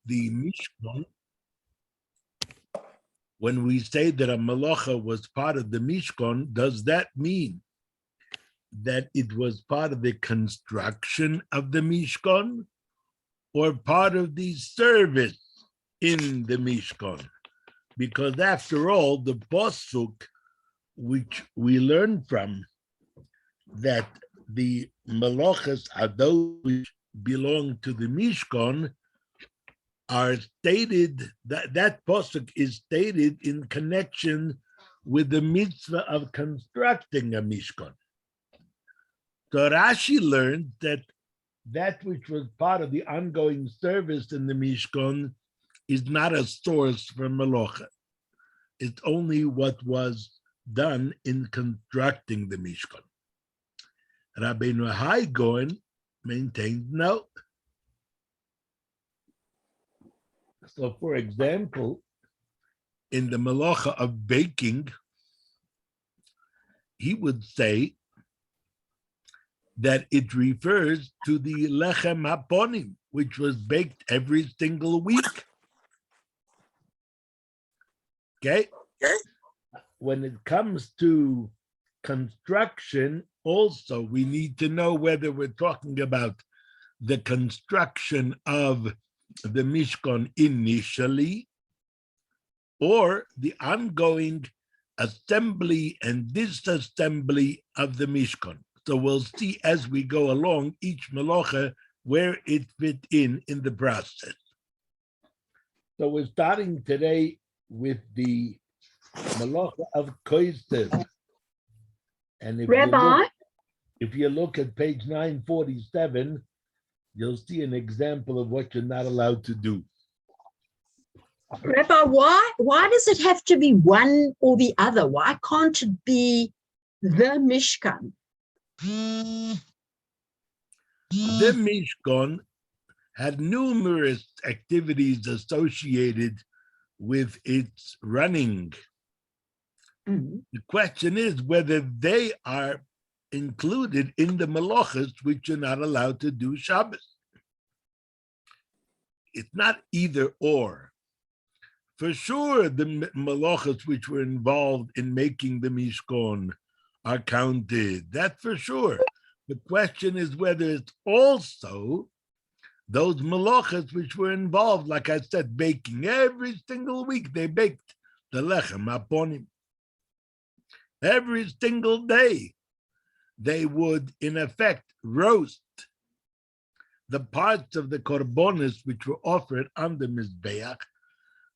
the Mishkan, when we say that a Melocha was part of the Mishkan, does that mean that it was part of the construction of the Mishkan or part of the service in the Mishkan? Because after all, the Pasuk, which we learn from, that the Melochos are those which belong to the Mishkan, are stated, that Pasuk is stated in connection with the mitzvah of constructing a Mishkan. So Rashi learned that which was part of the ongoing service in the Mishkan is not a source for Melocha. It's only what was done in constructing the Mishkan. Rabbeinu Hai Gaon maintained no. So, for example, in the Melocha of baking, he would say that it refers to the lechem haponim, which was baked every single week. Okay? When it comes to construction, also we need to know whether we're talking about the construction of the Mishkan initially or the ongoing assembly and disassembly of the Mishkan. So we'll see as we go along each Melocha where it fit in the process. So we're starting today with the Melocha of Kosaiv. And if you look at page 947, you'll see an example of what you're not allowed to do. Rabbi, why does it have to be one or the other? Why can't it be the Mishkan? The Mishkan had numerous activities associated with its running. Mm-hmm. The question is whether they are included in the Melochos, which you're not allowed to do Shabbos. It's not either or. For sure, the Melochos which were involved in making the Mishkan are counted. That's for sure. The question is whether it's also those Melochos which were involved, like I said, baking. Every single week they baked the lechem haponim. Every single day they would, in effect, roast the parts of the korbanos which were offered on the Mizbeach.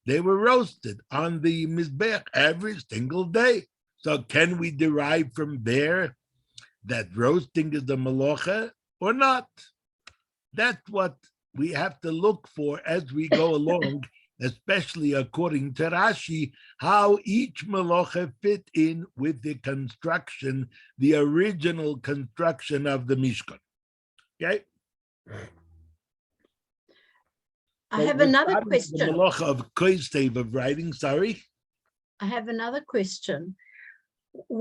They were roasted on the Mizbeach every single day. So can we derive from there that roasting is the Melocha or not? That's what we have to look for as we go along, especially according to Rashi, how each Melocha fit in with the construction, the original construction of the Mishkan. Okay? I have another question. The Melocha of Kosaiv of writing, sorry. I have another question.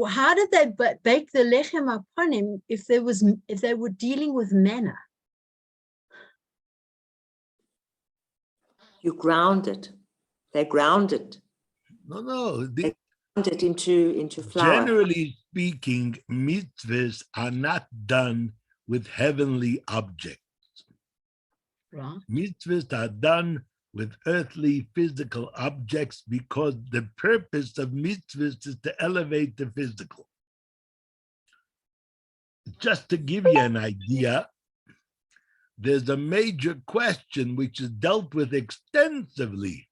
How did they bake the lechem haponim if they were dealing with manna? You ground it. They ground it. No. They ground it into flour. Generally speaking, mitzvahs are not done with heavenly objects. Right. Mitzvahs are done with earthly physical objects because the purpose of mitzvahs is to elevate the physical. Just to give you an idea, there's a major question which is dealt with extensively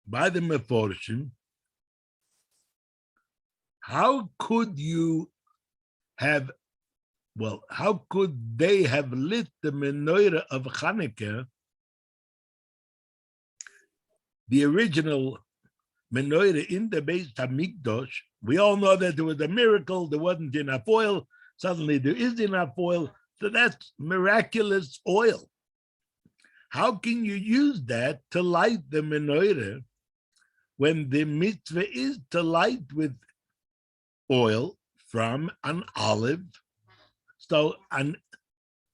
by the Meforshim. How could they have lit the menorah of Hanukkah, the original menorah in the Beis Hamikdash? We all know that there was a miracle, there wasn't enough oil, suddenly there is enough oil, so that's miraculous oil. How can you use that to light the menorah when the mitzvah is to light with oil from an olive? So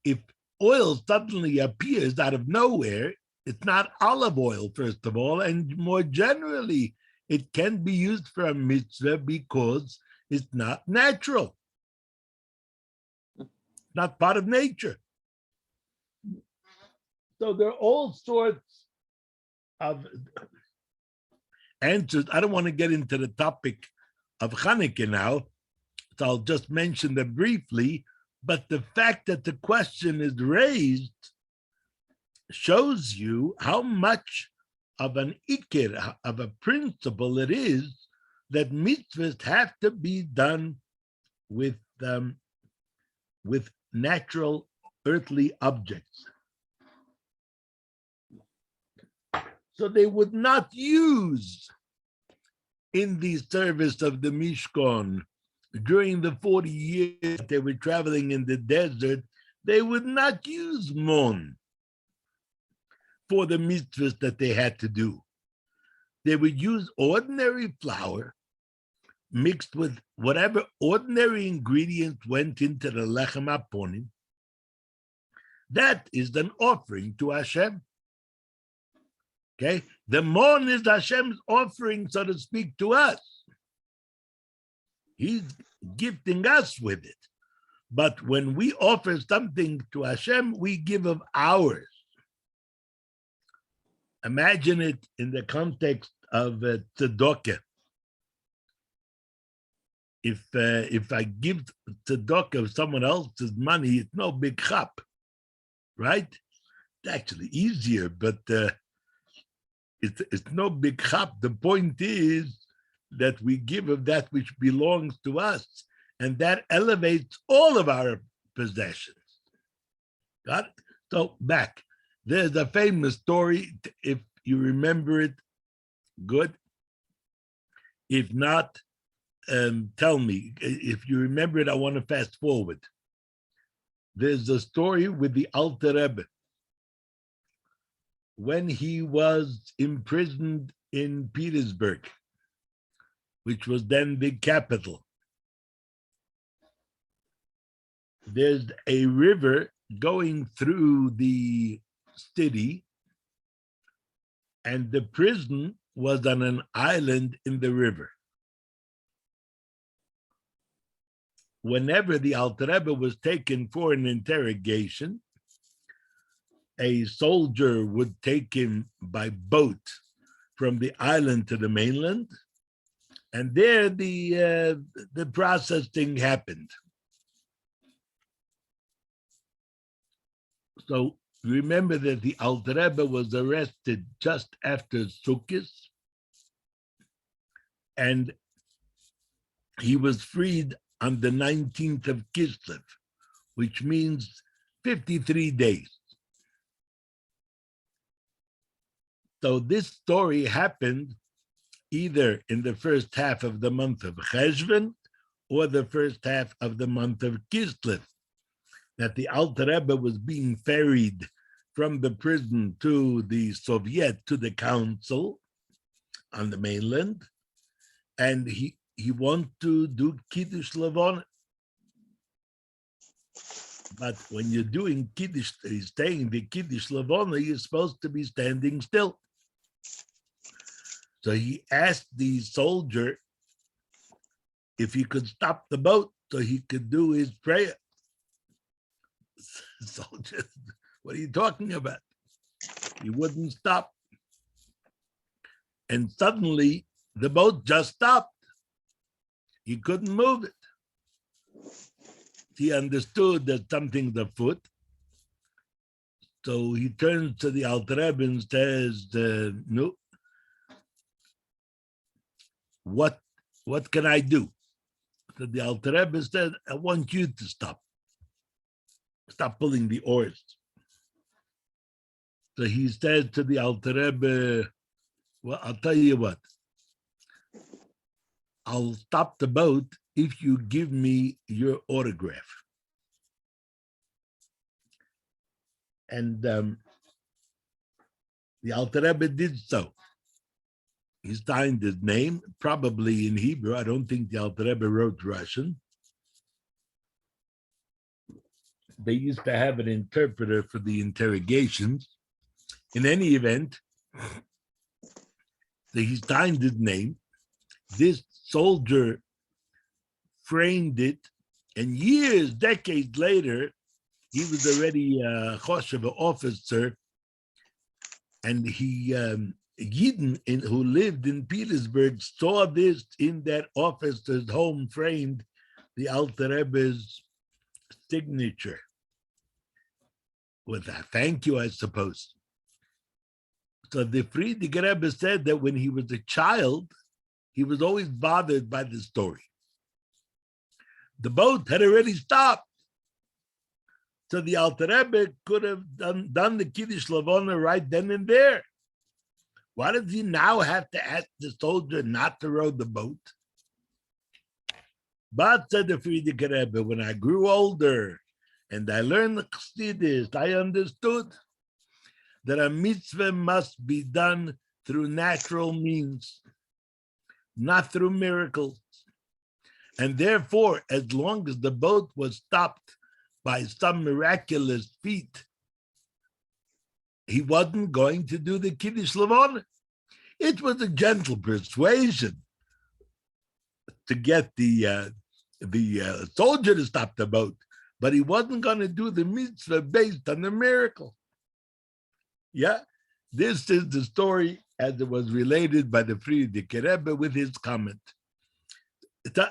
if oil suddenly appears out of nowhere, It's not olive oil, first of all, and more generally, it can be used for a mitzvah because it's not natural, not part of nature. So there are all sorts of answers. I don't want to get into the topic of Hanukkah now, so I'll just mention them briefly. But the fact that the question is raised shows you how much of an ikir, of a principle it is that mitzvahs have to be done with natural earthly objects. So they would not use in the service of the Mishkan during the 40 years they were traveling in the desert, they would not use mon for the mitzvahs that they had to do. They would use ordinary flour mixed with whatever ordinary ingredients went into the lechem aponim. That is an offering to Hashem. Okay? The mon is Hashem's offering, so to speak, to us. He's gifting us with it. But when we offer something to Hashem, we give of ours. Imagine it in the context of tzedakah. If I give tzedakah of someone else's money, it's no big chap, right? It's actually easier, but it's no big chap. The point is that we give of that which belongs to us, and that elevates all of our possessions. Got it? So back. There's a famous story, if you remember it, good. If not, tell me. If you remember it, I want to fast forward. There's a story with the Alter Rebbe. When he was imprisoned in Petersburg, which was then the capital, there's a river going through the city, and the prison was on an island in the river. Whenever the Alter Rebbe was taken for an interrogation, a soldier would take him by boat from the island to the mainland, and there the processing happened. So remember that the Alter Rebbe was arrested just after Sukkot, and he was freed on the 19th of Kislev, which means 53 days. So this story happened either in the first half of the month of Cheshvan or the first half of the month of Kislev, that the Alter Rebbe was being ferried from the prison to the Soviet, to the council on the mainland, and he wanted to do Kiddush Levon. But when you're doing Kiddush, staying the Kiddush Levon, you're supposed to be standing still. So he asked the soldier if he could stop the boat so he could do his prayer. Soldier, what are you talking about? He wouldn't stop. And suddenly the boat just stopped. He couldn't move it. He understood that something's afoot. So he turns to the Alter Rebbe and says, no, what can I do? So the Alter Rebbe said, I want you to stop. Stop pulling the oars. So he said to the Alter Rebbe, well, I'll tell you what. I'll stop the boat if you give me your autograph. And the Alter Rebbe did so. He signed his name, probably in Hebrew. I don't think the Alter Rebbe wrote Russian. They used to have an interpreter for the interrogations. In any event, he signed his name. This soldier framed it, and years, decades later, he was already a Kosaiv officer, and he, Yidden who lived in Petersburg saw this in that officer's home framed, the Alter Rebbe's signature. With a thank you, I suppose. So the Frierdiker Rebbe said that when he was a child, he was always bothered by the story. The boat had already stopped. So the Alter Rebbe could have done the Kiddush Lavona right then and there. Why does he now have to ask the soldier not to row the boat? But, said the Frierdiker Rebbe, when I grew older and I learned the Chassidus, I understood that a mitzvah must be done through natural means, not through miracles. And therefore, as long as the boat was stopped by some miraculous feat, he wasn't going to do the Kiddush Lavona. It was a gentle persuasion to get the soldier to stop the boat, but he wasn't going to do the mitzvah based on the miracle. Yeah, this is the story as it was related by the Frierdiker Rebbe with his comment.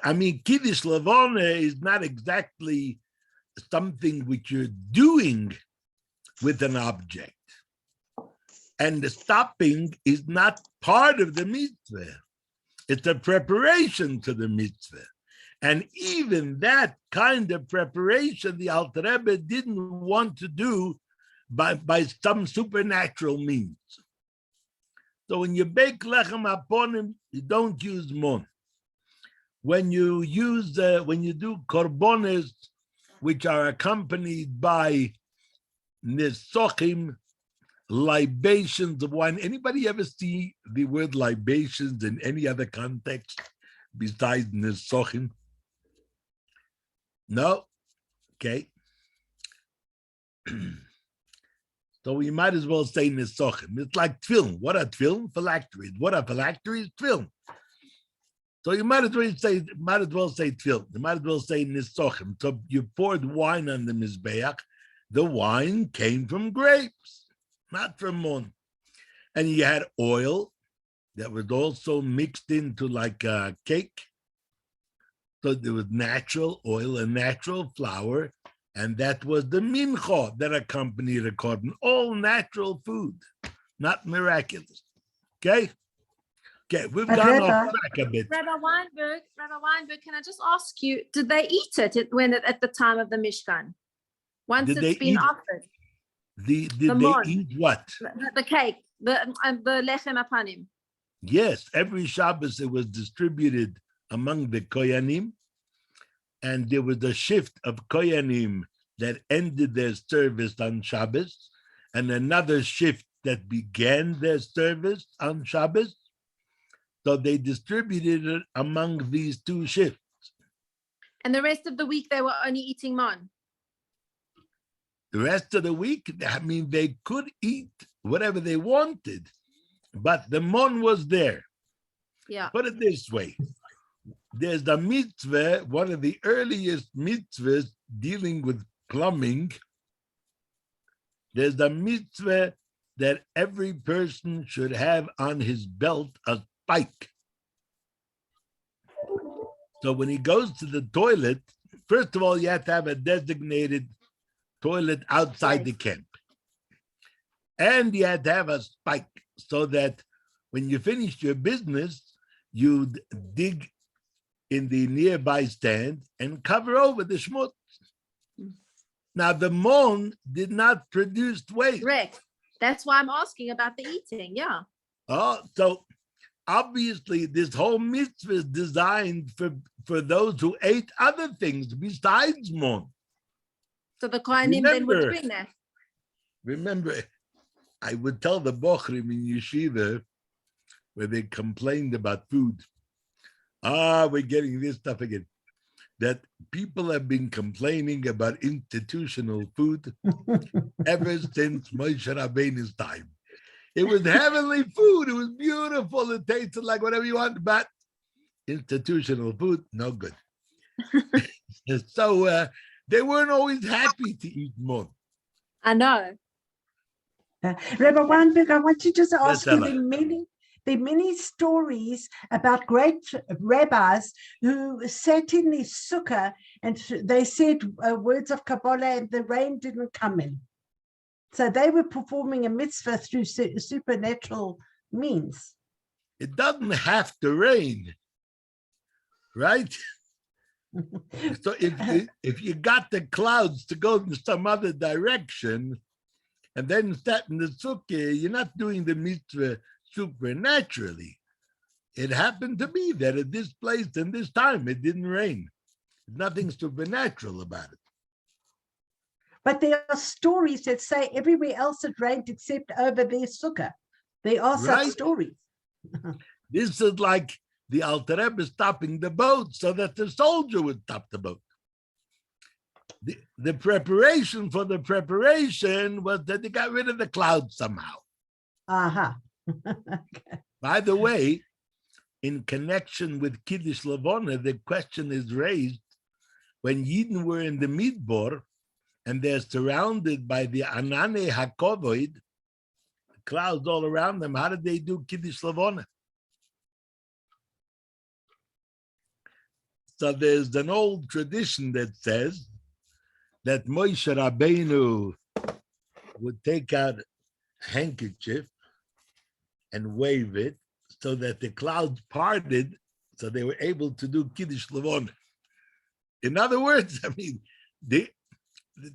I mean, Kiddush Lavona is not exactly something which you're doing with an object. And the stopping is not part of the mitzvah. It's a preparation to the mitzvah. And even that kind of preparation, the Alter Rebbe didn't want to do by some supernatural means. So when you bake lechem aponim, you don't use mon. When you do korbonos, which are accompanied by nesochim, libations of wine. Anybody ever see the word libations in any other context besides nesochim? No? Okay. So we might as well say nesochim. It's like tefillin. What are tefillin? Phylacteries. What are phylacteries? Tefillin. So you might as well say tefillin. You might as well say nesochim. So you poured wine on the mizbeach. The wine came from grapes, not from mon. And you had oil that was also mixed into like a cake. So there was natural oil and natural flour, and that was the mincha that accompanied a korban. All natural food, not miraculous. Okay? Okay, we've gone off track a bit. Rabbi Weinberg, can I just ask you, did they eat it at the time of the Mishkan? Once it's been offered? Did they eat what? The cake, the lechem apanim. Yes, every Shabbos it was distributed among the Koyanim, and there was a shift of Koyanim that ended their service on Shabbos, and another shift that began their service on Shabbos. So they distributed it among these two shifts. And the rest of the week they were only eating mon. The rest of the week, I mean, they could eat whatever they wanted, but the mon was there. Yeah. Put it this way. There's the mitzvah, one of the earliest mitzvahs dealing with plumbing. There's the mitzvah that every person should have on his belt a spike. So when he goes to the toilet, first of all, you have to have a designated toilet outside the camp. And you had to have a spike so that when you finish your business, you'd dig in the nearby stand and cover over the schmutz. Now, the mon did not produce waste. Correct. That's why I'm asking about the eating, yeah. Oh, so obviously this whole mitzvah is designed for those who ate other things besides mon. So the Kohanim then were doing that. Remember, I would tell the bochrim in yeshiva where they complained about food. We're getting this stuff again. That people have been complaining about institutional food ever since Moshe Rabbeinu's time. It was heavenly food. It was beautiful. It tasted like whatever you want, but institutional food, no good. So they weren't always happy to eat more. I know. Rabbi Weinberg, I want to just ask you, Ella. there are many stories about great rabbis who sat in the sukkah and they said words of Kabbalah and the rain didn't come in. So they were performing a mitzvah through supernatural means. It doesn't have to rain, right? So if you got the clouds to go in some other direction and then sat in the sukkah, you're not doing the mitzvah supernaturally. It happened to be that at this place and this time it didn't rain. Nothing supernatural about it. But there are stories that say everywhere else it rained except over their sukkah. There are such Right. stories. This is like the Alter Rebbe stopping the boat so that the soldier would stop the boat. The preparation for the preparation was that they got rid of the clouds somehow. Uh-huh. By the way, in connection with Kiddush Levona, the question is raised when Yidden were in the Midbar and they're surrounded by the Anane HaKovoid, clouds all around them. How did they do Kiddush Levona? So there's an old tradition that says that Moshe Rabbeinu would take out a handkerchief and wave it so that the clouds parted so they were able to do Kiddush Levona. In other words, I mean,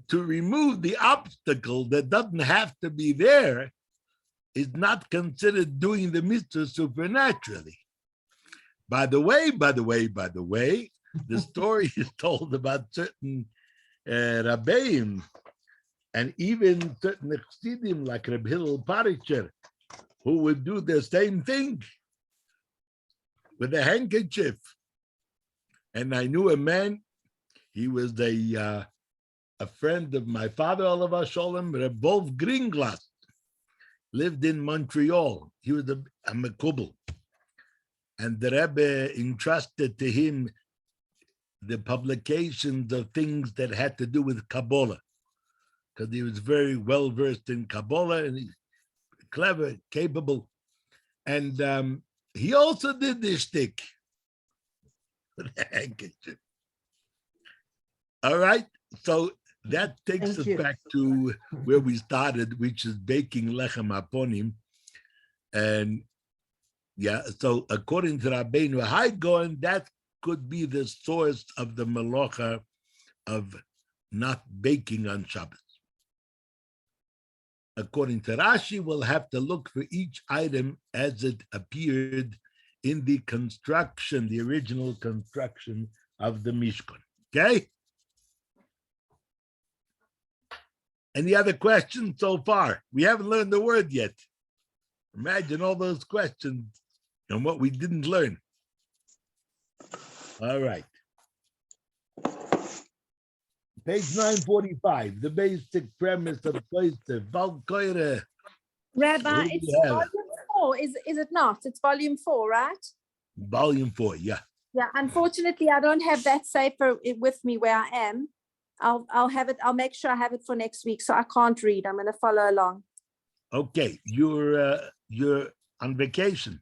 to remove the obstacle that doesn't have to be there is not considered doing the mitzvah supernaturally. By the way, the story is told about certain Rabbeim and even certain Chassidim like Rabbi Hillel Paritcher who would do the same thing with a handkerchief. And I knew a man, he was a friend of my father, Olav Sholem, Reb Wolf Gringlas, lived in Montreal. He was a Mekubal. And the Rebbe entrusted to him the publications of things that had to do with Kabbalah, because he was very well versed in Kabbalah and he's clever, capable. And he also did this shtick with a handkerchief. All right, so that takes us back to where we started, which is baking lechem aponim. And yeah, so according to Rabbeinu Haigon, that could be the source of the melacha of not baking on Shabbos. According to Rashi, we'll have to look for each item as it appeared in the construction, the original construction of the Mishkan. Okay? Any other questions so far? We haven't learned the word yet. Imagine all those questions and what we didn't learn. All right. Page 945, the basic premise of Kosaiv. Rabbi, it's volume 4, is it not? It's volume 4, right? Volume 4, yeah. Yeah, unfortunately, I don't have that safer with me where I am. I'll have it. I'll make sure I have it for next week, so I can't read. I'm going to follow along. Okay, you're on vacation.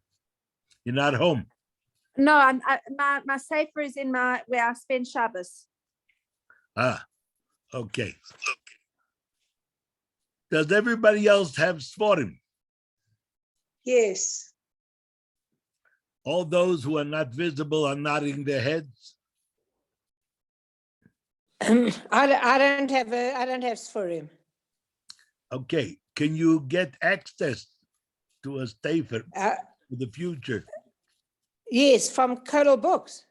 You're not home. No, my safer is in where I spend Shabbos. Ah, okay. Does everybody else have Sforim? Yes. All those who are not visible are nodding their heads. I don't have Sforim. Okay, can you get access to a Sefer for the future? Yes, from Kollel Books.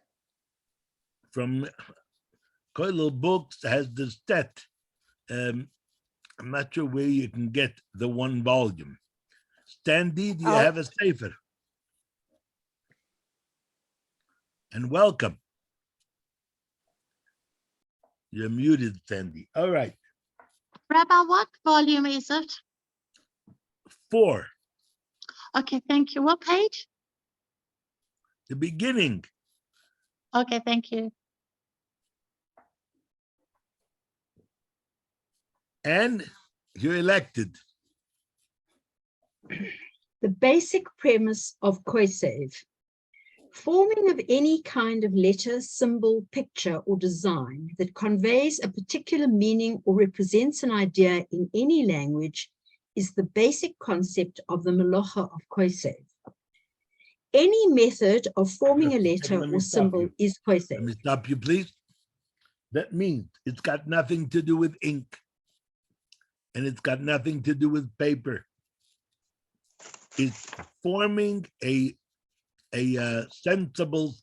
From Kollel Books has the stet. I'm not sure where you can get the one volume. Standy, do you have a Sefer? And welcome. You're muted, Sandy. All right. Rabbi, what volume is it? 4. Okay, thank you. What page? The beginning. Okay, thank you. And you're elected. The basic premise of Kosaiv. Forming of any kind of letter, symbol, picture, or design that conveys a particular meaning or represents an idea in any language is the basic concept of the Melocha of Kosaiv. Any method of forming a letter Let me or stop symbol you. is Let Kosaiv. me stop you, please. That means it's got nothing to do with ink. And it's got nothing to do with paper. It's forming a sensible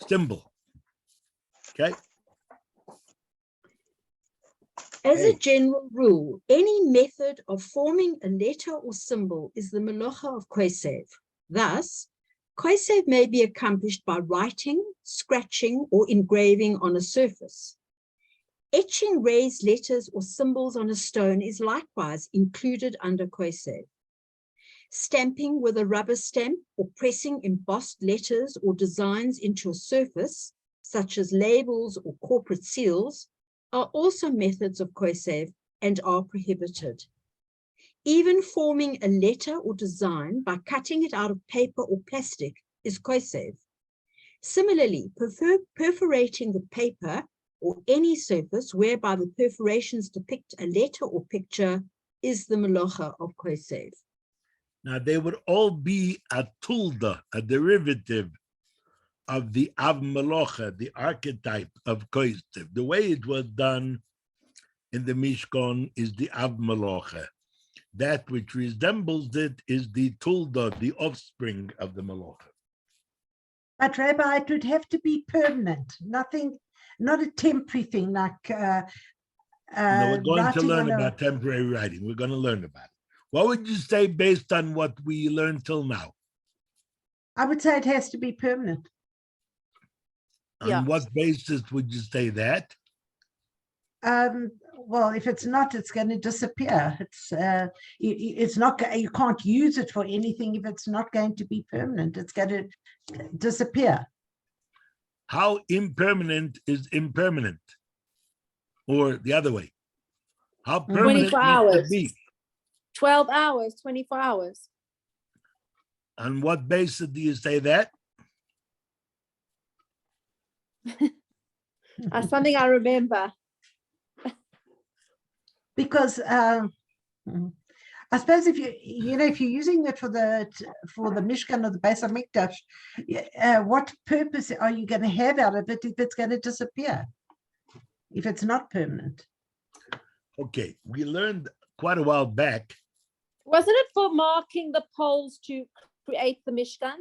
symbol. Okay. As a general rule, any method of forming a letter or symbol is the Melocha of Kosaiv. Thus, Kosaiv may be accomplished by writing, scratching, or engraving on a surface. Etching raised letters or symbols on a stone is likewise included under Kosaiv. Stamping with a rubber stamp or pressing embossed letters or designs into a surface, such as labels or corporate seals, are also methods of Kosaiv and are prohibited. Even forming a letter or design by cutting it out of paper or plastic is Kosaiv. Similarly, perforating the paper or any surface whereby the perforations depict a letter or picture is the Melocha of Kosaiv. Now, they would all be a tulda, a derivative of the Av Melocha, the archetype of Kosaiv. The way it was done in the Mishkan is the Av Melocha. That which resembles it is the tulda, the offspring of the Melocha. But Rabbi, it would have to be permanent, nothing, not a temporary thing like No, we're going to writing learn on about temporary writing. We're going to learn about it. What would you say based on what we learned till now? I would say it has to be permanent. On what basis would you say that? Well, if it's not, it's going to disappear. It's not. You can't use it for anything if it's not going to be permanent. It's going to disappear. How impermanent is impermanent? Or the other way? How permanent 24 needs hours. to be? 12 hours, 24 hours. On what basis do you say that? That's something I remember. Because I suppose if if you're using it for the Mishkan or the Beis Hamikdash, what purpose are you going to have out of it if it's going to disappear? If it's not permanent? Okay, we learned quite a while back. Wasn't it for marking the poles to create the Mishkan?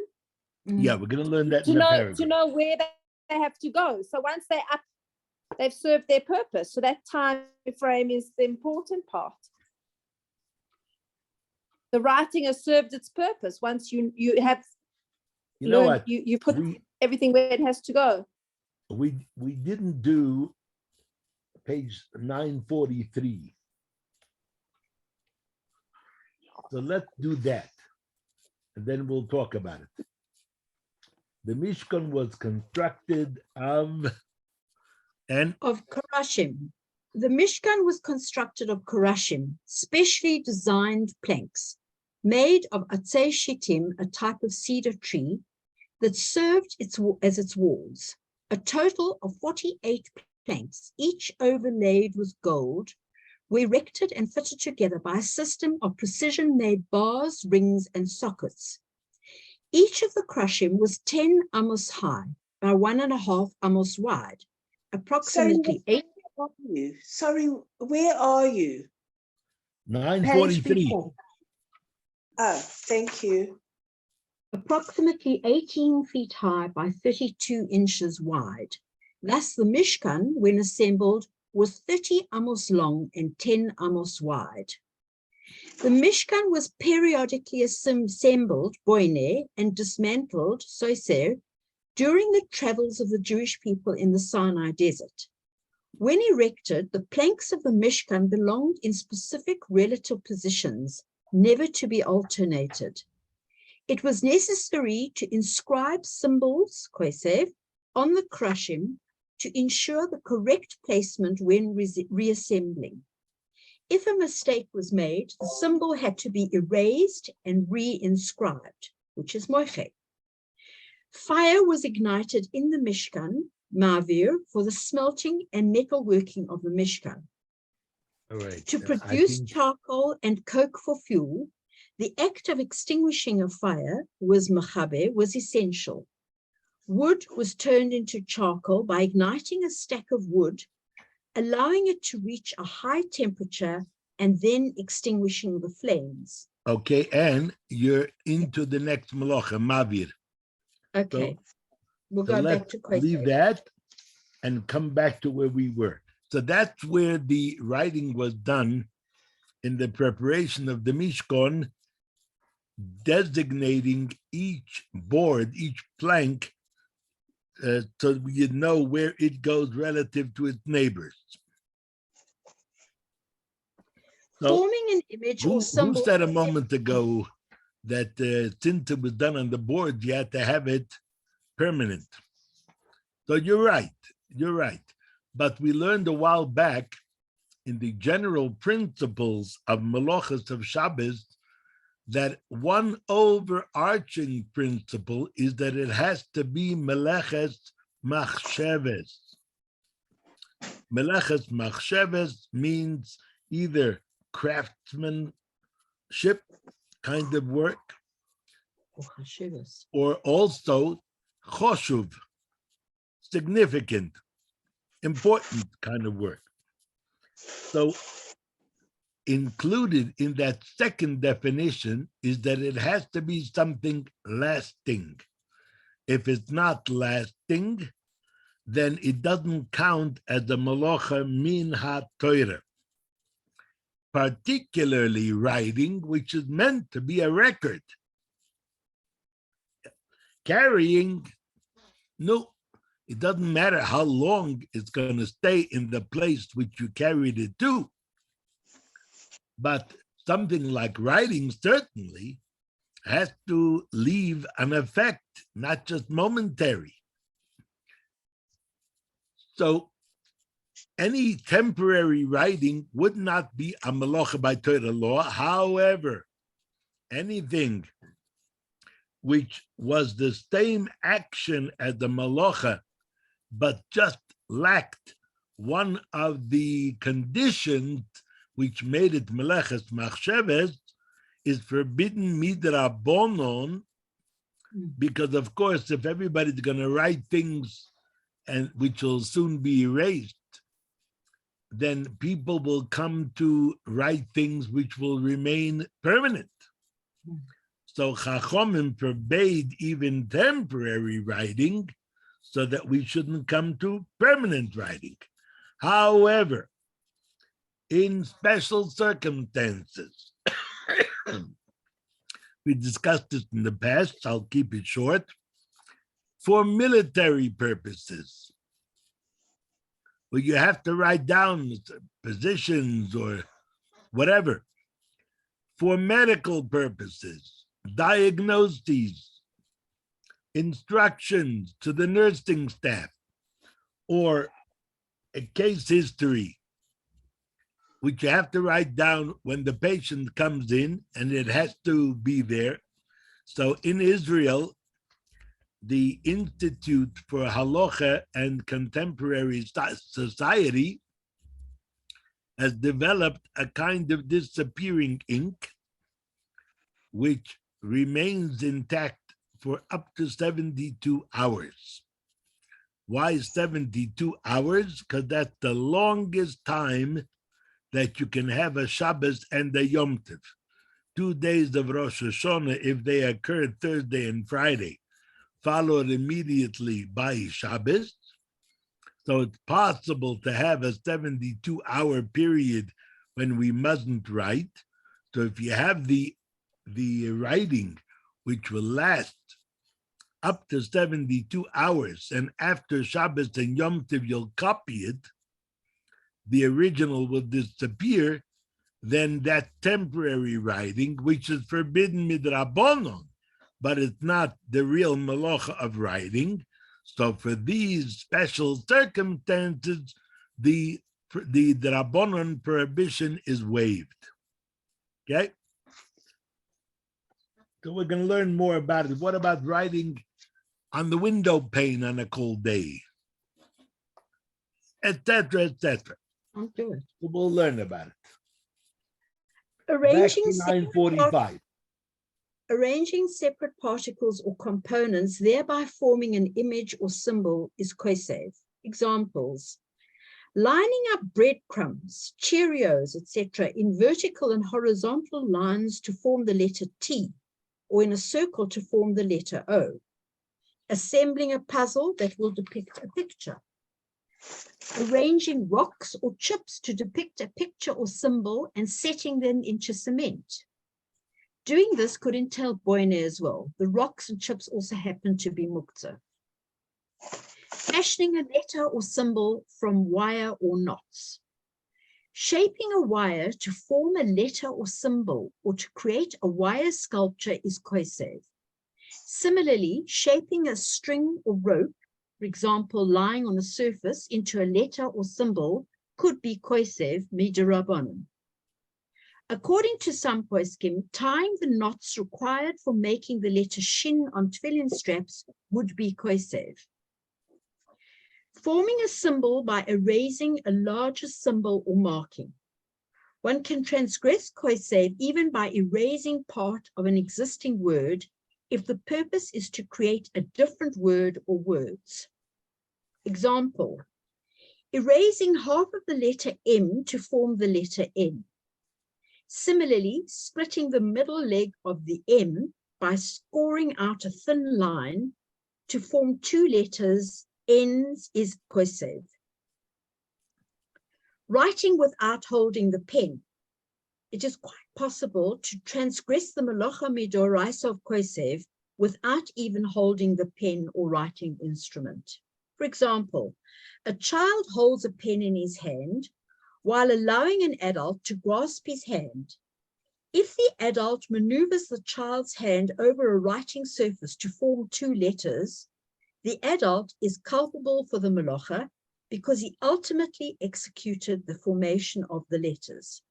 Yeah, we're going to learn that in the paragraph. To know where they have to go. So once they're up, they've served their purpose. So that time frame is the important part. The writing has served its purpose. Once you have learned, you put everything where it has to go. We didn't do page 943. So let's do that, and then we'll talk about it. The Mishkan was constructed of Karashim. The Mishkan was constructed of Karashim, specially designed planks, made of atzei shittim, a type of cedar tree, that served as its walls. A total of 48 planks, each overlaid with gold, were erected and fitted together by a system of precision-made bars, rings, and sockets. Each of the Karashim was 10 amos high by 1.5 amos wide, approximately 8. Sorry, where are you? 943. Oh, thank you. Approximately 18 feet high by 32 inches wide. Thus, the Mishkan, when assembled, was 30 amos long and 10 amos wide. The Mishkan was periodically assembled, boine, and dismantled, soser, during the travels of the Jewish people in the Sinai desert. When erected, the planks of the Mishkan belonged in specific relative positions never to be alternated. It was necessary to inscribe symbols, Kosaiv, on the krashim to ensure the correct placement when reassembling. If a mistake was made, the symbol had to be erased and re-inscribed, which is moiche. Fire was ignited in the Mishkan, Ma'avir, for the smelting and metalworking of the Mishkan. All right. To produce charcoal and coke for fuel, the act of extinguishing a fire was essential. Wood was turned into charcoal by igniting a stack of wood, allowing it to reach a high temperature, and then extinguishing the flames. Okay, and you're into the next Melocha, Mavir. Okay, we'll So go back let's to Kosaiv. leave that and come back to where we were. So that's where the writing was done in the preparation of the Mishkan, designating each board, each plank, so you know where it goes relative to its neighbors. So Forming an image or who symbol. said a moment ago that since it was done on the board, you had to have it permanent? So you're right. But we learned a while back in the general principles of Melochos of Shabbos that one overarching principle is that it has to be Meleches Machsheves. Meleches Machsheves means either craftsmanship kind of work, or also choshuv, significant, important kind of work. So included in that second definition is that it has to be something lasting. If it's not lasting, then it doesn't count as the Melocha min ha-Torah. Particularly writing, which is meant to be a record. Carrying, no, it doesn't matter how long it's going to stay in the place which you carried it to. But something like writing certainly has to leave an effect, not just momentary. So any temporary writing would not be a Melocha by Torah law. However, anything which was the same action as the Melocha, but just lacked one of the conditions which made it Meleches Machsheves, is forbidden midrabanon, because of course, if everybody's going to write things and which will soon be erased, then people will come to write things which will remain permanent. So Chachomim forbade even temporary writing so that we shouldn't come to permanent writing. However, in special circumstances, we discussed this in the past, I'll keep it short, for military purposes, where you have to write down positions or whatever, for medical purposes, diagnoses, instructions to the nursing staff, or a case history, which you have to write down when the patient comes in, and it has to be there. So in Israel, the Institute for Halacha and Contemporary Society has developed a kind of disappearing ink, which remains intact for up to 72 hours. Why 72 hours? Because that's the longest time that you can have a Shabbos and a Yom Tov. 2 days of Rosh Hashanah, if they occurred Thursday and Friday, followed immediately by Shabbos. So it's possible to have a 72-hour period when we mustn't write. So if you have the writing, which will last up to 72 hours, and after Shabbos and Yom Tov, you'll copy it, the original will disappear, then that temporary writing, which is forbidden midrabanon, but it's not the real melacha of writing. So for these special circumstances, the drabanon prohibition is waived. Okay? So we're going to learn more about it. What about writing on the window pane on a cold day? Etc., etc. I'll do it. So we'll learn about it. Arranging Back to 945. Arranging separate particles or components, thereby forming an image or symbol, is Kosaiv. Examples: lining up breadcrumbs, Cheerios, etc., in vertical and horizontal lines to form the letter T, or in a circle to form the letter O. Assembling a puzzle that will depict a picture. Arranging rocks or chips to depict a picture or symbol and setting them into cement. Doing this could entail boine as well. The rocks and chips also happen to be muktzah. Fashioning a letter or symbol from wire or knots. Shaping a wire to form a letter or symbol or to create a wire sculpture is Kosaiv. Similarly, shaping a string or rope, for example, lying on a surface, into a letter or symbol could be Kosaiv midirabanan. According to some poskim, tying the knots required for making the letter shin on tefillin straps would be Kosaiv. Forming a symbol by erasing a larger symbol or marking. One can transgress Kosaiv even by erasing part of an existing word if the purpose is to create a different word or words. Example: erasing half of the letter M to form the letter N. Similarly, splitting the middle leg of the M by scoring out a thin line to form two letters N's is Kosaiv. Writing without holding the pen. It is quite possible to transgress the Melocha Midoraisa of Kosaiv without even holding the pen or writing instrument. For example, a child holds a pen in his hand while allowing an adult to grasp his hand. If the adult maneuvers the child's hand over a writing surface to form two letters, the adult is culpable for the Melocha because he ultimately executed the formation of the letters.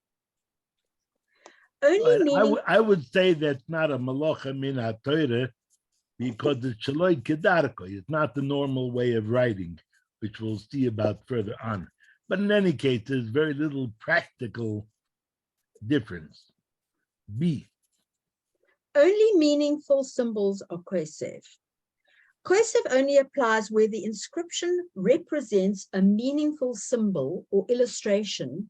I would say that's not a Melocha min HaTorah because it's shaloi kedarko. It's not the normal way of writing, which we'll see about further on. But in any case, there's very little practical difference. B. Only meaningful symbols are Kosaiv. Kosaiv only applies where the inscription represents a meaningful symbol or illustration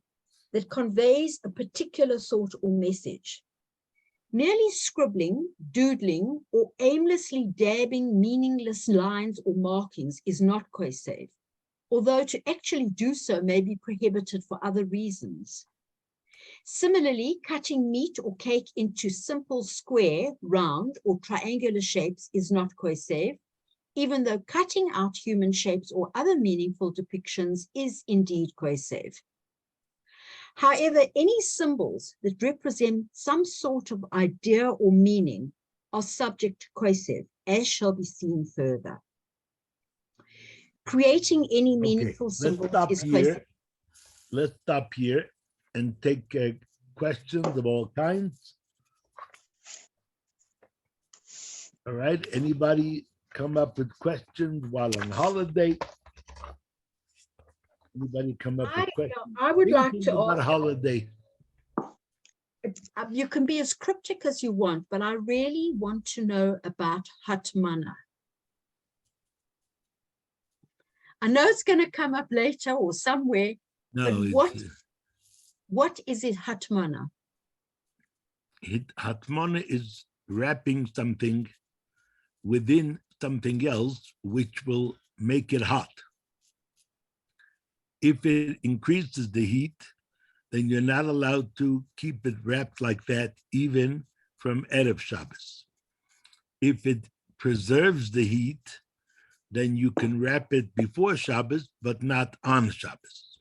that conveys a particular thought or message. Merely scribbling, doodling, or aimlessly dabbing meaningless lines or markings is not Kosaiv, although to actually do so may be prohibited for other reasons. Similarly, cutting meat or cake into simple square, round, or triangular shapes is not Kosaiv, even though cutting out human shapes or other meaningful depictions is indeed Kosaiv. However, any symbols that represent some sort of idea or meaning are subject to Kosaiv, as shall be seen further. Creating any meaningful symbols is Kosaiv. Let's stop here and take questions of all kinds. All right, anybody come up with questions while on holiday? Anybody come up with questions? I would like to about ask. Holiday. You can be as cryptic as you want, but I really want to know about Hatmana. I know it's going to come up later or somewhere, No, but what is it, Hatmana? Hatmana is wrapping something within something else, which will make it hot. If it increases the heat, then you're not allowed to keep it wrapped like that, even from Erev Shabbos. If it preserves the heat, then you can wrap it before Shabbos, but not on Shabbos.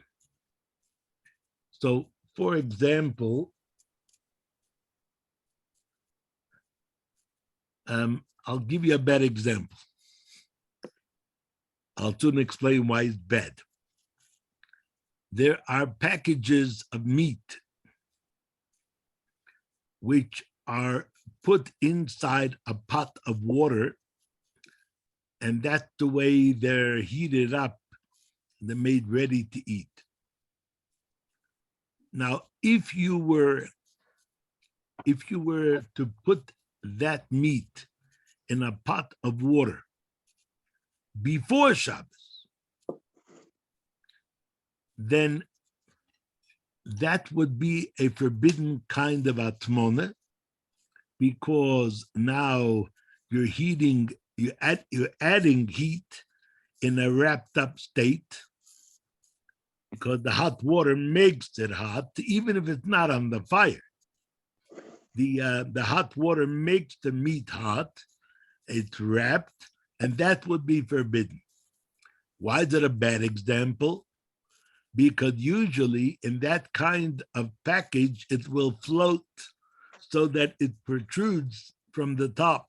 So, for example, I'll give you a bad example. I'll soon explain why it's bad. There are packages of meat which are put inside a pot of water, and that's the way they're heated up. They're made ready to eat. Now, if you were to put that meat in a pot of water before Shabbos, then that would be a forbidden kind of atmona, because now you're adding heat in a wrapped up state, because the hot water makes it hot, even if it's not on the fire. The hot water makes the meat hot, it's wrapped, and that would be forbidden. Why is it a bad example? Because usually in that kind of package, it will float so that it protrudes from the top.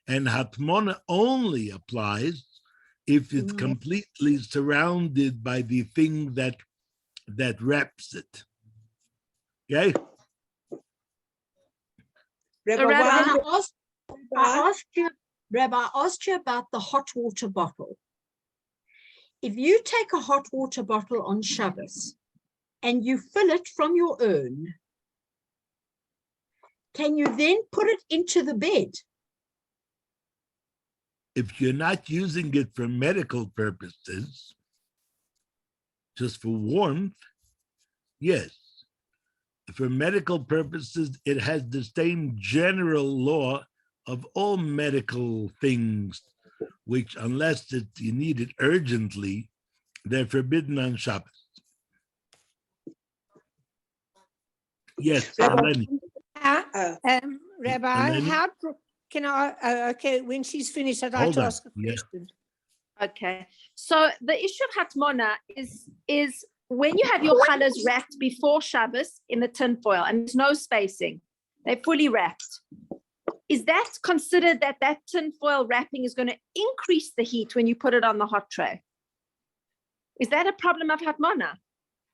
And hatmona only applies if it's completely surrounded by the thing that wraps it. Okay? Rabbi, I asked you about the hot water bottle. If you take a hot water bottle on Shabbos and you fill it from your urn, can you then put it into the bed? If you're not using it for medical purposes, just for warmth, yes. For medical purposes, it has the same general law of all medical things, which unless you need it urgently, they're forbidden on Shabbos. Yes, Eleni. Rabbi, Eleni? can I, okay, when she's finished, I'd like to ask a question. Okay, so the issue of hatmona is when you have your challahs wrapped before Shabbos in the tin foil and there's no spacing, they're fully wrapped. Is that considered that tin foil wrapping is going to increase the heat when you put it on the hot tray? Is that a problem of hatmona?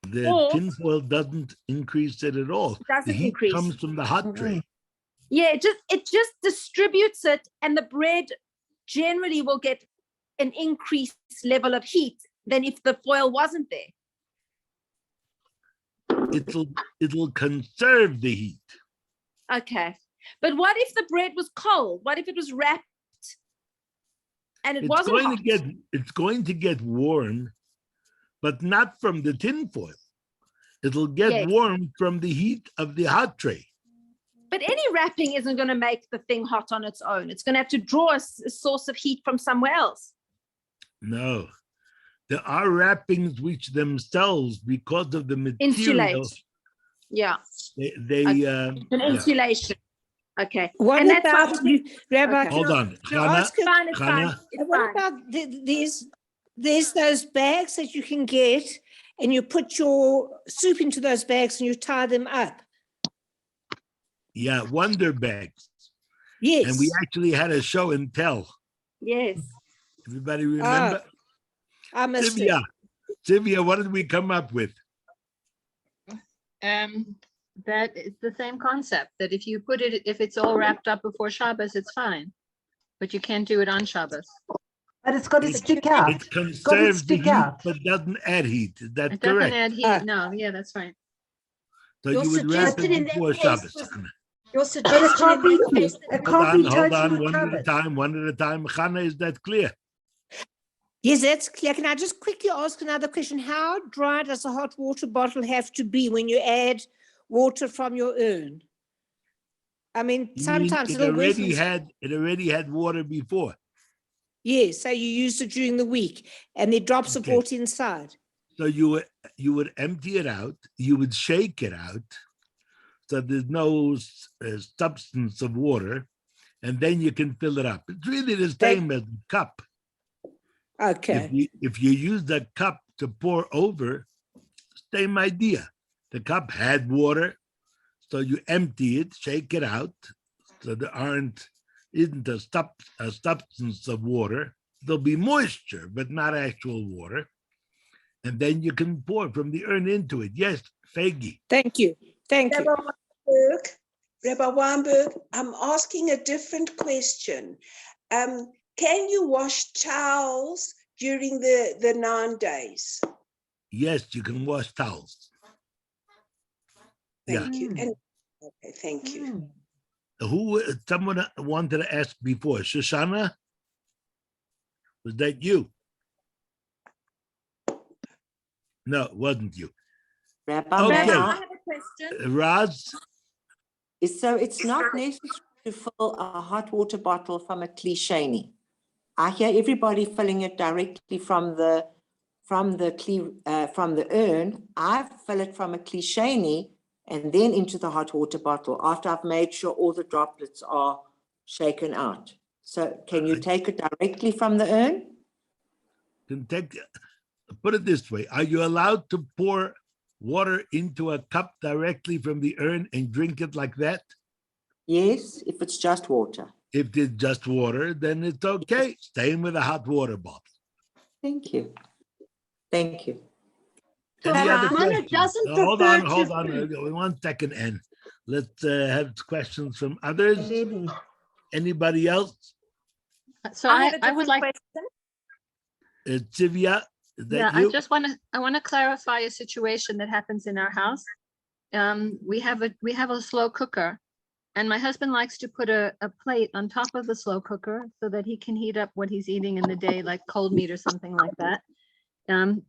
The tin foil doesn't increase it at all. The heat comes from the hot tray. Yeah, it just distributes it, and the bread generally will get an increased level of heat than if the foil wasn't there. It'll conserve the heat. Okay, but what if the bread was cold? What if it was wrapped and it wasn't hot? It's going to get warm, but not from the tin foil. It'll get warm from the heat of the hot tray. But any wrapping isn't going to make the thing hot on its own. It's going to have to draw a source of heat from somewhere else. No. There are wrappings which themselves, because of the material, insulate. Yeah. An insulation. Okay. What and about Rabbi? Okay. Hold on, It's fine. What about there's those bags that you can get, and you put your soup into those bags and you tie them up. Yeah, wonder bags. Yes. And we actually had a show and tell. Yes. Everybody remember? I must Sylvia, what did we come up with? That it's the same concept, that if you put it, if it's all wrapped up before Shabbos, it's fine. But you can't do it on Shabbos. But it's got to stick out. It conserves the heat, but doesn't add heat. Is that It correct? doesn't add heat. No, yeah, that's right. So you would wrap it before Shabbos. Your suggestion in that case. Hold on, one at a time. Chana, is that clear? Yes, that's clear. Can I just quickly ask another question? How dry does a hot water bottle have to be when you add water from your urn? I mean, sometimes it already had water before. Yes, so you used it during the week, and there are drops of water inside. So you would empty it out. You would shake it out, so there's no substance of water, and then you can fill it up. It's really the same as a cup. Okay. If you use the cup to pour over, same idea. The cup had water, so you empty it, shake it out, so there aren't isn't a substance of water. There'll be moisture, but not actual water. And then you can pour from the urn into it. Yes, Fegi. Thank you. Thank you. Rabbi Weinberg, I'm asking a different question. Can you wash towels during the 9 days? Yes, you can wash towels. Thank you. And, okay, thank you. Someone wanted to ask before. Shoshana? Was that you? No, it wasn't you. Rabbi, Okay. may I I? have a question. Raz? So it's not necessary to fill a hot water bottle from a klisheni. I hear everybody filling it directly from the urn. I fill it from a klisheni and then into the hot water bottle after I've made sure all the droplets are shaken out. So can you take it directly from the urn? Put it this way. Are you allowed to pour water into a cup directly from the urn and drink it like that? Yes, if it's just water. If it's just water, then it's okay. Staying with a hot water bottle. Thank you. Thank you. Any other Mana questions? doesn't Hold refer on, to hold on. food. 1 second, and let's have questions from others. Debbie. Anybody else? So I have a I would different like, question. Sivya, is that yeah, you? I want to clarify a situation that happens in our house. We have a slow cooker, and my husband likes to put a plate on top of the slow cooker so that he can heat up what he's eating in the day, like cold meat or something like that. And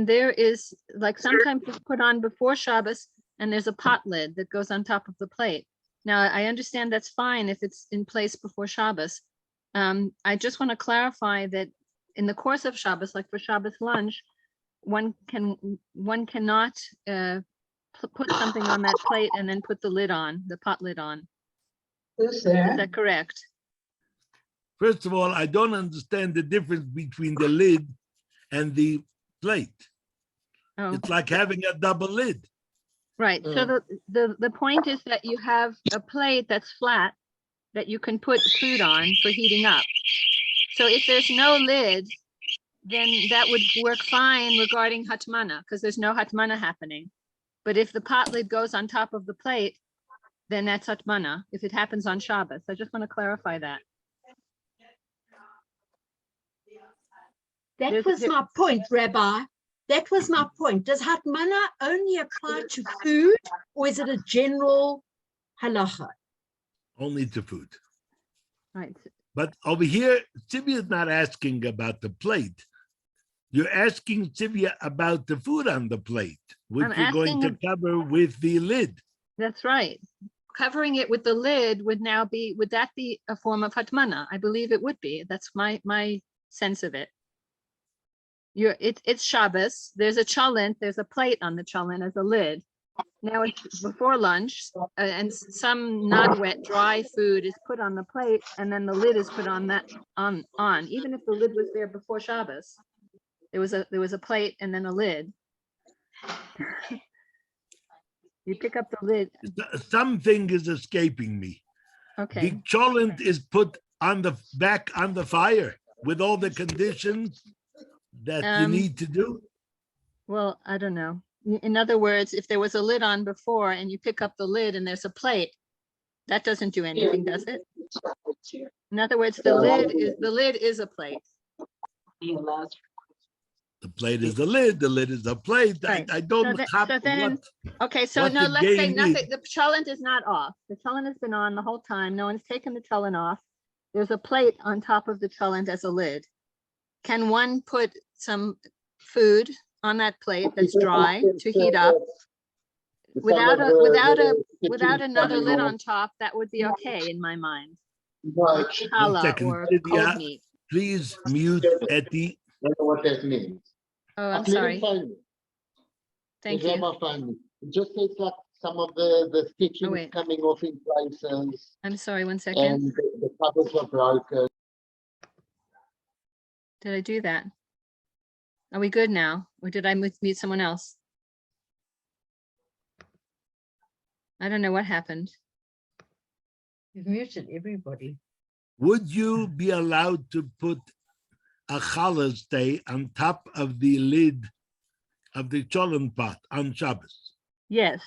there is, like, sometimes it's put on before Shabbos, and there's a pot lid that goes on top of the plate. Now, I understand that's fine if it's in place before Shabbos. I just want to clarify that in the course of Shabbos, like for Shabbos lunch, one cannot put something on that plate and then put the lid on, the pot lid on. Is that correct? First of all, I don't understand the difference between the lid and the plate. Oh, It's like having a double lid. right. So the point is that you have a plate that's flat that you can put food on for heating up. So if there's no lid, then that would work fine regarding hatmana, because there's no hatmana happening. But if the pot lid goes on top of the plate, then that's hatmana, if it happens on Shabbos. I just want to clarify that. That was my point, Rabbi. That was my point. Does hatmana only apply to food, or is it a general halacha? Only to food. Right. But over here, Sivya is not asking about the plate. You're asking Sivya about the food on the plate, which I'm you're going to asking- cover with the lid. That's right. Covering it with the lid would that be a form of hatmana? I believe it would be. That's my sense of it. It's Shabbos. There's a cholent. There's a plate on the cholent as a lid. Now it's before lunch, and some not wet, dry food is put on the plate, and then the lid is put on that on. Even if the lid was there before Shabbos, there was a plate and then a lid. You pick up the lid. Something is escaping me. Okay. The cholent is put on the back on the fire with all the conditions that you need to do. Well, I don't know. In other words, if there was a lid on before and you pick up the lid and there's a plate, that doesn't do anything, does it? In other words, the lid is a plate. The plate is the lid is a plate. Right. I don't Okay, so what no, the let's say game nothing. is. The cholent is not off. The cholent has been on the whole time. No one's taken the cholent off. There's a plate on top of the cholent as a lid. Can one put some food on that plate that's dry to heat up without another lid on top? That would be okay in my mind. Challah or cold meat. Please mute Etty. I don't know what that means. Oh, I'm sorry. Thank you. It just takes like some of the stitching coming off in places. I'm sorry, 1 second. And the covers are broken. Did I do that? Are we good now? Or did I mute someone else? I don't know what happened. You've muted everybody. Would you be allowed to put a challah stay on top of the lid of the cholent pot on Shabbos? Yes.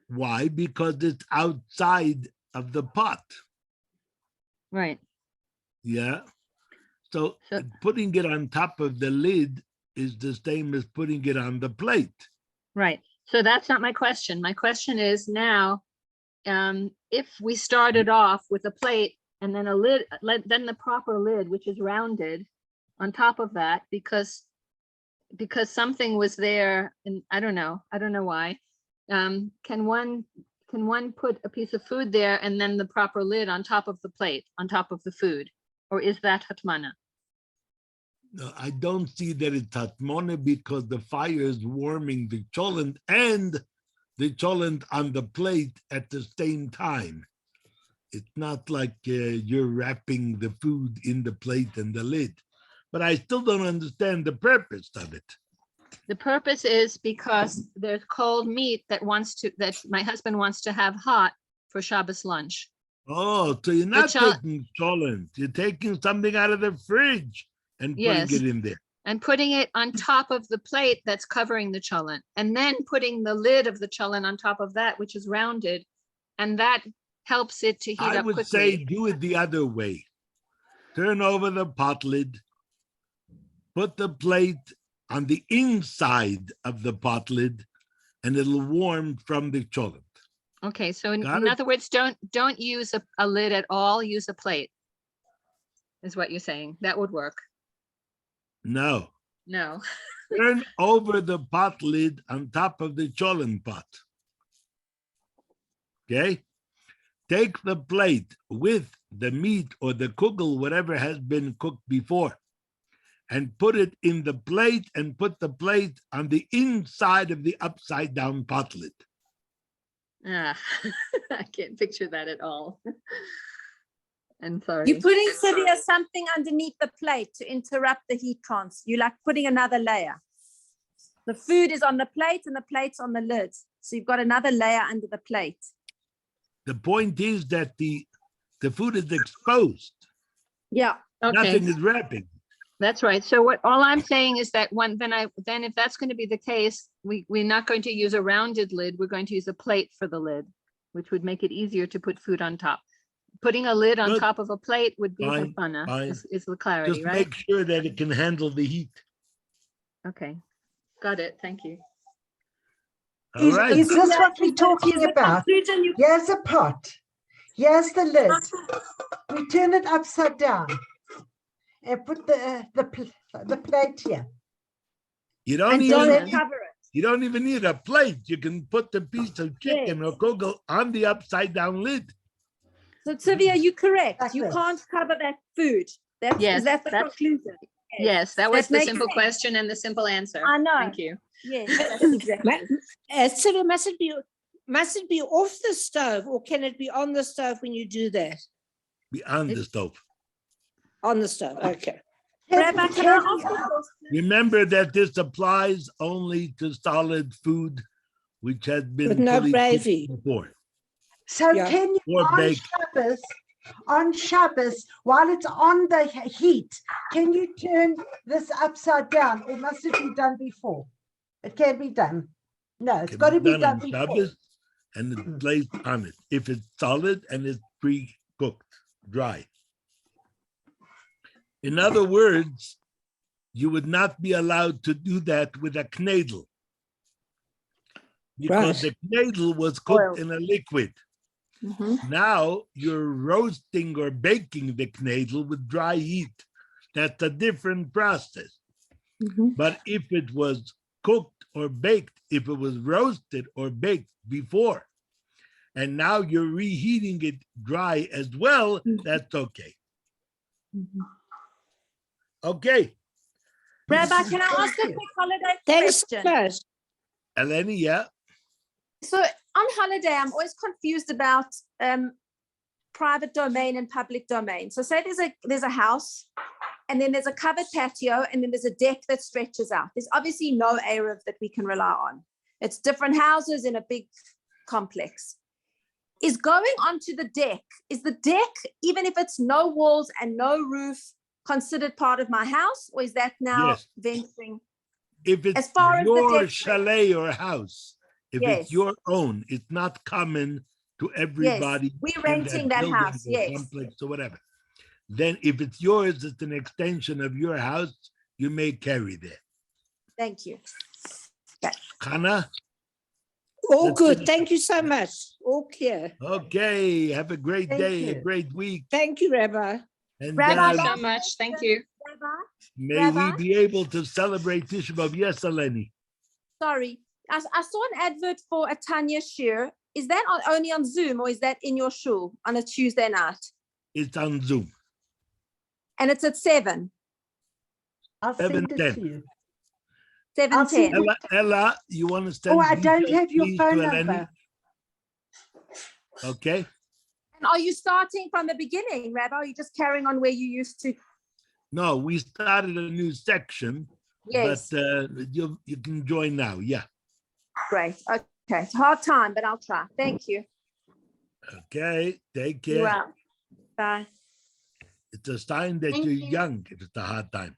Why? Because it's outside of the pot. Right. Yeah. So So- putting it on top of the lid is the same as putting it on the plate. Right. So that's not my question. My question is now, if we started off with a plate and then a lid, then the proper lid, which is rounded on top of that, because something was there, and I don't know why. Can one put a piece of food there and then the proper lid on top of the plate, on top of the food, or is that hatmana? No, I don't see that it's hatmona because the fire is warming the cholent and the cholent on the plate at the same time. It's not like you're wrapping the food in the plate and the lid. But I still don't understand the purpose of it. The purpose is because there's cold meat that my husband wants to have hot for Shabbos lunch. Oh, so you're not cholent- taking cholent. You're taking something out of the fridge and Yes. putting it in there. And putting it on top of the plate that's covering the cholent, and then putting the lid of the cholent on top of that, which is rounded, and that helps it to heat I up would say quickly. do it the other way. Turn over the pot lid, put the plate on the inside of the pot lid, and it'll warm from the cholent. Okay, so in Got it? other words, don't use a lid at all, use a plate, is what you're saying. That would work. No. No. Turn over the pot lid on top of the cholent pot. Okay? Take the plate with the meat or the kugel, whatever has been cooked before, and put it in the plate and put the plate on the inside of the upside down pot lid. Ah, I can't picture that at all. I'm sorry. You're putting, Sylvia, something underneath the plate to interrupt the heat transfer. You're like putting another layer. The food is on the plate and the plate's on the lid. So you've got another layer under the plate. The point is that the food is exposed. Yeah. Okay, Nothing is wrapping. that's right. So all I'm saying is that then if that's going to be the case, we're not going to use a rounded lid. We're going to use a plate for the lid, which would make it easier to put food on top. Putting a lid on Good. top of a plate would be Fine, hatmana, fine. is the clarity, Just right? make sure that it can handle the heat. Okay, got it. Thank you. All right. Is this what we're talking about? Here's a pot. Here's the lid. We turn it upside down and put the plate here. You don't And even don't need, cover it. you don't even need a plate. You can put the piece of chicken or kugel on the upside down lid. So Sylvia, you're correct. Like You this. can't cover that food. Yes, Is that the that's- conclusion? Yes, that was That the makes simple sense. question and the simple answer. I know. Thank you. Yes, that's exactly. Sylvia, must it be off the stove, or can it be on the stove when you do that? Be on the stove. On the stove, okay. Rabbi, can I ask you a question? Remember that this applies only to solid food, which has been With no fully gravy. cooked before. So Yeah. can you Or baked. on Shabbos, while it's on the heat, can you turn this upside down, or must it be done before? It can be done. No, it's Can got to be done on before. Shabbos, and it's placed on it. If it's solid and it's pre-cooked, dry. In other words, you would not be allowed to do that with a knedel. Because Right. the knedel was cooked in a liquid. Now you're roasting or baking the knedel with dry heat. That's a different process. But if it was cooked or baked, if it was roasted or baked before, and now you're reheating it dry as well, that's okay. Okay, Rabbi, can I ask a quick holiday Thanks, question? first. Eleni, yeah. So on holiday, I'm always confused about private domain and public domain. So say there's a house, and then there's a covered patio, and then there's a deck that stretches out. There's obviously no Eruv that we can rely on. It's different houses in a big complex. is going onto the deck. Is the deck, even if it's no walls and no roof, considered part of my house, or is that now Yes. venturing? If it's As far as the your deck- chalet or house, if Yes. it's your own, it's not common to everybody. we're in renting that building house, or yes. complex or whatever. Then if it's yours, it's an extension of your house, you may carry that. Thank you. Hannah? All Let's good. finish. Thank you so much. All clear. Okay, have a great Thank day, a you. great week. Thank you, Rabbi. And Rabbi, Thank you so last much. Thank question, you. Rabbi, may we Rabbi? be able to celebrate Tisha B'Av. Yes, Eleni. sorry. I saw an advert for a Tanya Shir. Is that only on Zoom, or is that in your shul on a Tuesday night? It's on Zoom. And it's at 7, I'll send it 7:10. to you. 7:10. Ella, you want to send Oh, I don't details, have your please, phone to Eleni? number. Okay. And are you starting from the beginning, Rabbi? Or are you just carrying on where you used to? No, we started a new section, Yes. but you can join now. Yeah. Great. Okay. It's a hard time, but I'll try. Thank you. Okay. Take You care. are. Bye. It's a sign that Thank you're you. young if it's a hard time.